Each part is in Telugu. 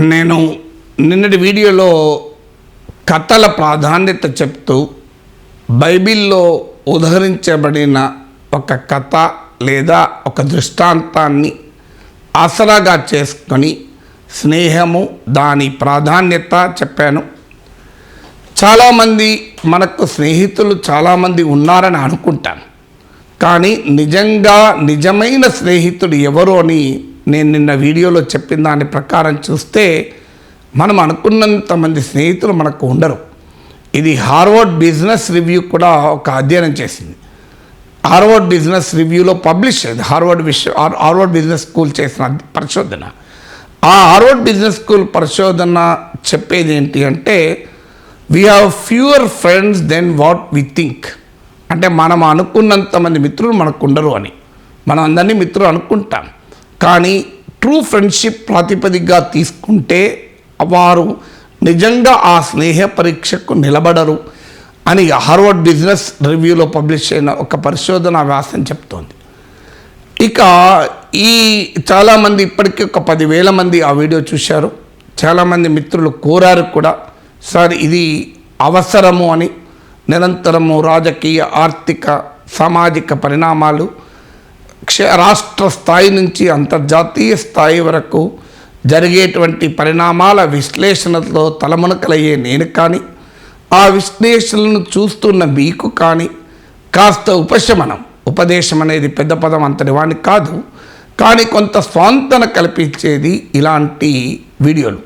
నేను నిన్నటి వీడియోలో కథల ప్రాధాన్యత చెప్తూ బైబిల్లో ఉదహరించబడిన ఒక కథ లేదా ఒక దృష్టాంతాన్ని ఆసరాగా చేసుకొని స్నేహము దాని ప్రాధాన్యత చెప్పాను. చాలామంది మనకు స్నేహితులు చాలామంది ఉన్నారని అనుకుంటాను, కానీ నిజమైన స్నేహితుడు ఎవరు అని నేను నిన్న వీడియోలో చెప్పిన దాని ప్రకారం చూస్తే మనం అనుకున్నంత మంది స్నేహితులు మనకు ఉండరు. ఇది హార్వర్డ్ బిజినెస్ రివ్యూ కూడా ఒక అధ్యయనం చేసింది. హార్వర్డ్ బిజినెస్ రివ్యూలో పబ్లిష్ అయింది. హార్వర్డ్ బిజినెస్ స్కూల్ చేసిన పరిశోధన. ఆ హార్వర్డ్ బిజినెస్ స్కూల్ పరిశోధన చెప్పేది ఏంటి అంటే, we have fewer friends then what we think. అంటే మనం అనుకున్నంత మంది మిత్రులు మనకు ఉండరు అని. మనం అందరినీ మిత్రులు అనుకుంటాం, కానీ ట్రూ ఫ్రెండ్షిప్ ప్రాతిపదికగా తీసుకుంటే వారు నిజంగా ఆ స్నేహ పరీక్షకు నిలబడరు అని హార్వర్డ్ బిజినెస్ రివ్యూలో పబ్లిష్ అయిన ఒక పరిశోధన వ్యాసం చెప్తోంది. ఇక చాలామంది ఇప్పటికీ ఒక 10,000 మంది ఆ వీడియో చూశారు. చాలామంది మిత్రులు కోరారు కూడా, సార్ ఇది అవసరము అని. నిరంతరము రాజకీయ, ఆర్థిక, సామాజిక పరిణామాలు రాష్ట్ర స్థాయి నుంచి అంతర్జాతీయ స్థాయి వరకు జరిగేటువంటి పరిణామాల విశ్లేషణతో తలమునకలయ్యే నేను కానీ, ఆ విశ్లేషణలను చూస్తున్న మీకు కానీ కాస్త ఉపదేశం అనేది పెద్ద పదం అంతటి వాడిని కాదు, కానీ కొంత స్వాంతన కల్పించేది ఇలాంటి వీడియోలు.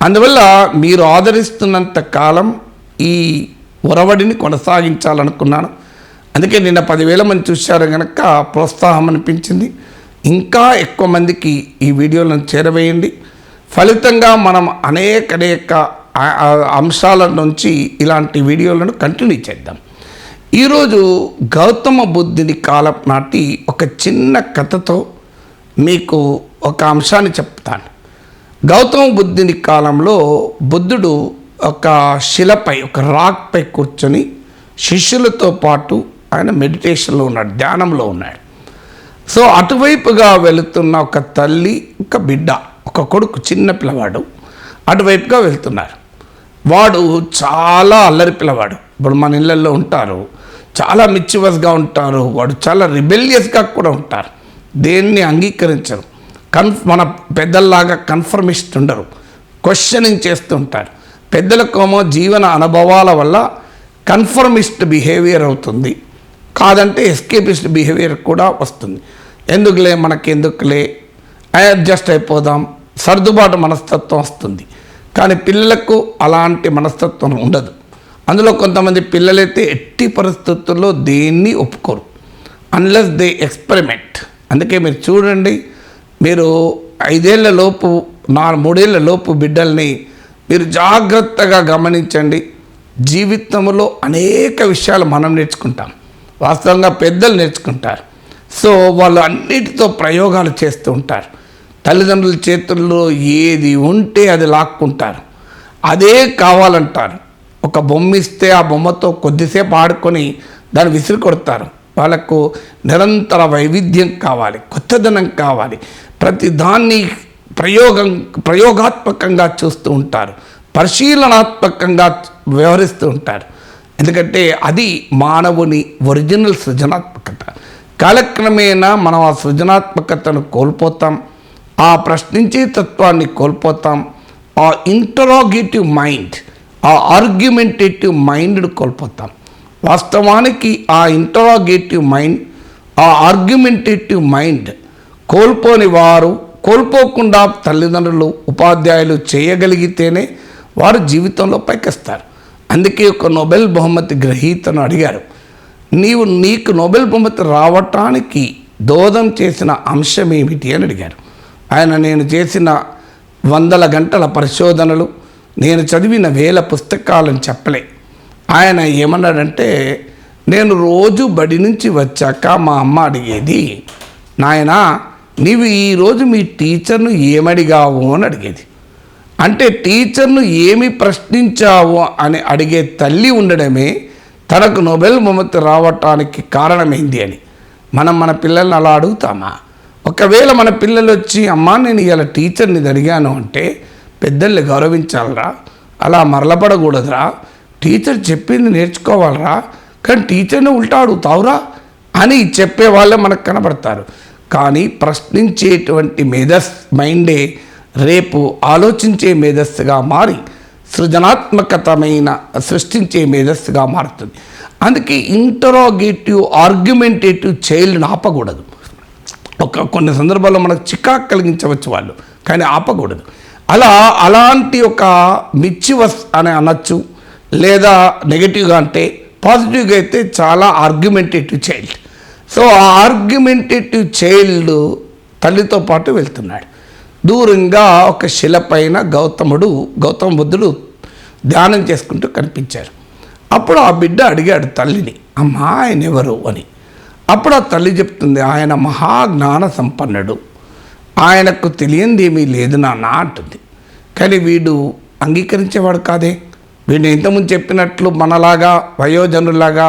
అందువల్ల మీరు ఆదరిస్తున్నంత కాలం ఈ ఒరవడిని కొనసాగించాలనుకున్నాను. అందుకే నిన్న 10,000 మంది చూశారు కనుక ప్రోత్సాహం అనిపించింది. ఇంకా ఎక్కువ మందికి ఈ వీడియోలను చేరవేయండి. ఫలితంగా మనం అనేక అంశాల నుంచి ఇలాంటి వీడియోలను కంటిన్యూ చేద్దాం. ఈరోజు గౌతమ బుద్ధుని కాలం నాటి ఒక చిన్న కథతో మీకు ఒక అంశాన్ని చెప్తాను. గౌతమ బుద్ధుని కాలంలో బుద్ధుడు ఒక శిలపై, ఒక రాక్పై కూర్చొని శిష్యులతో పాటు ఆయన మెడిటేషన్లో ఉన్నాడు, ధ్యానంలో ఉన్నాడు. సో అటువైపుగా వెళుతున్న ఒక తల్లి, ఒక బిడ్డ, ఒక కొడుకు, చిన్న పిల్లవాడు అటువైపుగా వెళ్తున్నారు. వాడు చాలా అల్లరి పిల్లవాడు. ఇప్పుడు మన ఇళ్ళల్లో ఉంటారు, చాలా మిచ్చివస్గా ఉంటారు, వాడు చాలా రిబెలియస్గా కూడా ఉంటారు, దేన్ని అంగీకరించరు. మన పెద్దల్లాగా కన్ఫర్మిస్ట్ ఉండరు, క్వశ్చనింగ్ చేస్తుంటారు. పెద్దలకేమో జీవన అనుభవాల వల్ల కన్ఫర్మిస్ట్ బిహేవియర్ అవుతుంది, కాదంటే ఎస్కేపిస్ట్ బిహేవియర్ కూడా వస్తుంది. మనకెందుకులే అడ్జస్ట్ అయిపోదాం, సర్దుబాటు మనస్తత్వం వస్తుంది. కానీ పిల్లలకు అలాంటి మనస్తత్వం ఉండదు. అందులో కొంతమంది పిల్లలైతే ఎట్టి పరిస్థితుల్లో దేన్ని ఒప్పుకోరు, అన్లెస్ దే ఎక్స్పెరిమెంట్. అందుకే మీరు చూడండి, మీరు 5 ఏళ్ల లోపు 3 ఏళ్ల లోపు బిడ్డల్ని మీరు జాగ్రత్తగా గమనించండి. జీవితంలో అనేక విషయాలు మనం నేర్చుకుంటాం, వాస్తవంగా పెద్దలు నేర్చుకుంటారు. సో వాళ్ళు అన్నిటితో ప్రయోగాలు చేస్తూ ఉంటారు. తల్లిదండ్రుల చేతుల్లో ఏది ఉంటే అది లాక్కుంటారు, అదే కావాలంటారు. ఒక బొమ్మ ఇస్తే ఆ బొమ్మతో కొద్దిసేపు ఆడుకొని దాన్ని విసిరి కొడతారు. వాళ్ళకు నిరంతర వైవిధ్యం కావాలి, కొత్తదనం కావాలి. ప్రతి దాన్ని ప్రయోగాత్మకంగా చూస్తూ ఉంటారు, పరిశీలనాత్మకంగా వ్యవహరిస్తూ ఉంటారు. ఎందుకంటే అది మానవుని ఒరిజినల్ సృజనాత్మకత. కాలక్రమేణా మనం ఆ సృజనాత్మకతను కోల్పోతాం, ఆ ప్రశ్నించే తత్వాన్ని కోల్పోతాం, ఆ ఇంటరాగేటివ్ మైండ్, ఆ ఆర్గ్యుమెంటేటివ్ మైండ్ను కోల్పోతాం. వాస్తవానికి ఆ ఇంటరాగేటివ్ మైండ్, ఆ ఆర్గ్యుమెంటేటివ్ మైండ్ కోల్పోని వారు, కోల్పోకుండా తల్లిదండ్రులు, ఉపాధ్యాయులు చేయగలిగితేనే వారు జీవితంలో పైకొస్తారు. అందుకే ఒక నోబెల్ బహుమతి గ్రహీతను అడిగారు, నీకు నోబెల్ బహుమతి రావటానికి దోహదం చేసిన అంశం ఏమిటి అని అడిగారు. ఆయన, నేను చేసిన 100 గంటల పరిశోధనలు, నేను చదివిన 1000 పుస్తకాలను చెప్పలే. ఆయన ఏమన్నాడంటే, నేను రోజు బడి నుంచి వచ్చాక మా అమ్మ అడిగేది, నాయనా నీవు ఈరోజు మీ టీచర్ను ఏమడిగావు అని అడిగేది. అంటే టీచర్ను ఏమి ప్రశ్నించావు అని అడిగే తల్లి ఉండడమే తనకు నోబెల్ బహుమతి రావటానికి కారణమైంది అని. మనం మన పిల్లల్ని అలా అడుగుతామా? ఒకవేళ మన పిల్లలు వచ్చి, అమ్మా నేను ఇవాళ టీచర్ని అడిగాను అంటే పెద్దల్ని గౌరవించాలరా, అలా మరలపడకూడదురా, టీచర్ చెప్పింది నేర్చుకోవాలరా, కానీ టీచర్ని ఉల్టా అడుగుతావురా అని చెప్పే వాళ్ళే మనకు కనబడతారు. కానీ ప్రశ్నించేటువంటి మైండే రేపు ఆలోచించే మేధస్సుగా మారి సృజనాత్మకతమైన సృష్టించే మేధస్సుగా మారుతుంది. అందుకే ఇంటరాగేటివ్ ఆర్గ్యుమెంటేటివ్ చైల్డ్ని ఆపకూడదు. కొన్ని సందర్భాల్లో మనకు చికాకు కలిగించవచ్చు వాళ్ళు, కానీ ఆపకూడదు. అలాంటి ఒక మిచ్చివస్ అని అనొచ్చు, లేదా నెగటివ్గా అంటే పాజిటివ్గా అయితే చాలా ఆర్గ్యుమెంటేటివ్ చైల్డ్. సో ఆ ఆర్గ్యుమెంటేటివ్ చైల్డ్ తల్లితో పాటు వెళ్తున్నాడు. దూరంగా ఒక శిల పైన గౌతమ బుద్ధుడు ధ్యానం చేసుకుంటూ కనిపించారు. అప్పుడు ఆ బిడ్డ అడిగాడు తల్లిని, అమ్మా ఆయన ఎవరు అని. అప్పుడు ఆ తల్లి చెప్తుంది, ఆయన మహాజ్ఞాన సంపన్నుడు, ఆయనకు తెలియంది ఏమీ లేదు నాన్న అంటుంది. కానీ వీడు అంగీకరించేవాడు కాదే. వీడు ఇంతకుముందు చెప్పినట్లు మనలాగా వయోజనులాగా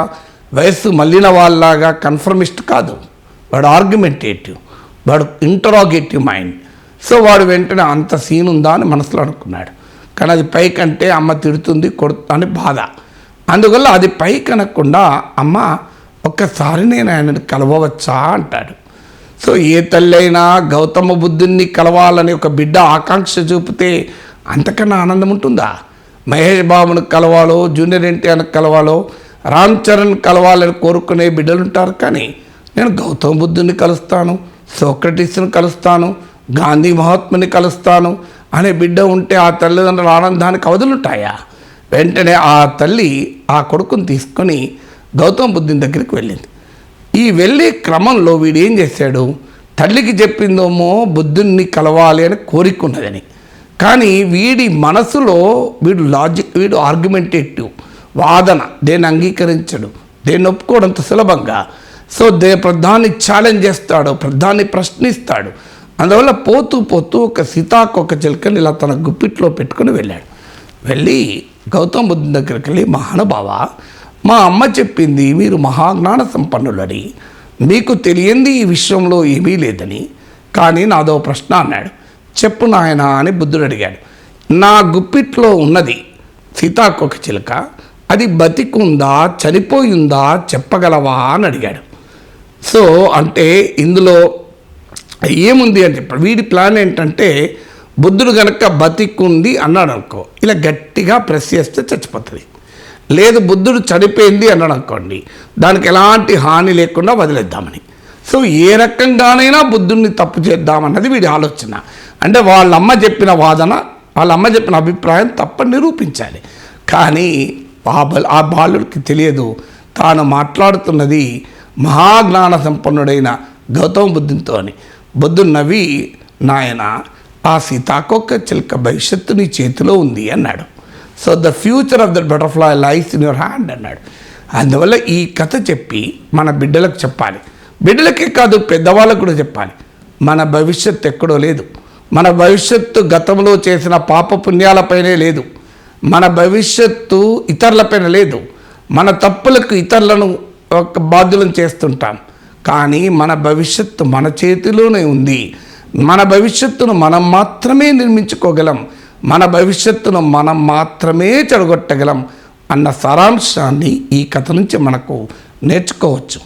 వయస్సు మళ్ళిన వాళ్ళలాగా కన్ఫర్మిస్ట్ కాదు. వాడు ఆర్గ్యుమెంటేటివ్, వాడు ఇంటరాగేటివ్ మైండ్. సో వాడు వెంటనే అంత సీన్ ఉందా అని మనసులో అనుకున్నాడు. కానీ అది పైకంటే అమ్మ తిడుతుంది అని బాధ. అందువల్ల అది పైకి అనకుండా, అమ్మ ఒక్కసారి నేను ఆయనను కలవవచ్చా అంటాడు. సో ఏ తల్లి అయినా గౌతమ బుద్ధుని కలవాలని ఒక బిడ్డ ఆకాంక్ష చూపితే అంతకన్నా ఆనందం ఉంటుందా? మహేష్ బాబును కలవాలో, జూనియర్ ఎన్టీఆర్ని కలవాలో, రామ్ చరణ్ కలవాలని కోరుకునే బిడ్డలు ఉంటారు. కానీ నేను గౌతమ బుద్ధుని కలుస్తాను, సోక్రటీస్ని కలుస్తాను, గాంధీ మహాత్ముని కలుస్తాను అనే బిడ్డ ఉంటే ఆ తల్లిదండ్రుల ఆనందానికి అవధులుంటాయా? వెంటనే ఆ తల్లి ఆ కొడుకుని తీసుకొని గౌతమ బుద్ధుని దగ్గరికి వెళ్ళింది. ఈ వెళ్ళే క్రమంలో వీడు ఏం చేశాడు, తల్లికి చెప్పిందేమో బుద్ధుని కలవాలి అని కోరికున్నదని, కానీ వీడి మనసులో వీడు ఆర్గ్యుమెంటేటివ్ వాదన, దేన్ని అంగీకరించడు, దేన్ని ఒప్పుకోవడంత సులభంగా. సో దాన్ని ఛాలెంజ్ చేస్తాడు, దాన్ని ప్రశ్నిస్తాడు. అందువల్ల పోతూ ఒక సీతాకోక చిలుకని ఇలా తన గుప్పిట్లో పెట్టుకుని వెళ్ళాడు. వెళ్ళి గౌతమ బుద్ధుని దగ్గరికి వెళ్ళి, మహానుభావ, మా అమ్మ చెప్పింది మీరు మహాజ్ఞాన సంపన్నులని, మీకు తెలియంది ఈ విషయంలో ఏమీ లేదని, కానీ నాదో ప్రశ్న అన్నాడు. చెప్పు నాయనా అని బుద్ధుడు అడిగాడు. నా గుప్పిట్లో ఉన్నది సీతాకోక చిలుక, అది బతికుందా చనిపోయిందా చెప్పగలవా అని అడిగాడు. సో అంటే ఇందులో ఏముంది అని చెప్పాడు. వీడి ప్లాన్ ఏంటంటే, బుద్ధుడు కనుక బతికుంది అన్నాడు అనుకో, ఇలా గట్టిగా ప్రెస్ చేస్తే చచ్చిపోతుంది. లేదు బుద్ధుడు చనిపోయింది అన్నాడు అనుకోండి, దానికి ఎలాంటి హాని లేకుండా వదిలేద్దామని. సో ఏ రకంగానైనా బుద్ధుడిని తప్పు చేద్దామన్నది వీడి ఆలోచన. అంటే వాళ్ళమ్మ చెప్పిన వాదన, వాళ్ళమ్మ చెప్పిన అభిప్రాయం తప్పని నిరూపించాలి. కానీ ఆ బాలుడికి తెలియదు తాను మాట్లాడుతున్నది మహాజ్ఞాన సంపన్నుడైన గౌతమ బుద్ధునితో అని. బుద్ధుడు నవ్వి, నాయన ఆ సీతాకోక చిలుక భవిష్యత్తు నీ చేతిలో ఉంది అన్నాడు. So the future of the butterfly lies in your hand అన్నాడు. అందువల్ల ఈ కథ చెప్పి మన బిడ్డలకు చెప్పాలి. బిడ్డలకే కాదు, పెద్దవాళ్ళకు కూడా చెప్పాలి. మన భవిష్యత్తు ఎక్కడో లేదు. మన భవిష్యత్తు గతంలో చేసిన పాపపుణ్యాలపైనే లేదు. మన భవిష్యత్తు ఇతరులపైన లేదు. మన తప్పులకు ఇతరులను బాధ్యులను చేస్తుంటాం. కానీ మన భవిష్యత్తు మన చేతిలోనే ఉంది. మన భవిష్యత్తును మనం మాత్రమే నిర్మించుకోగలం. మన భవిష్యత్తును మనం మాత్రమే చెడగొట్టగలం అన్న సారాంశాన్ని ఈ కథ నుంచి మనకు నేర్చుకోవచ్చు.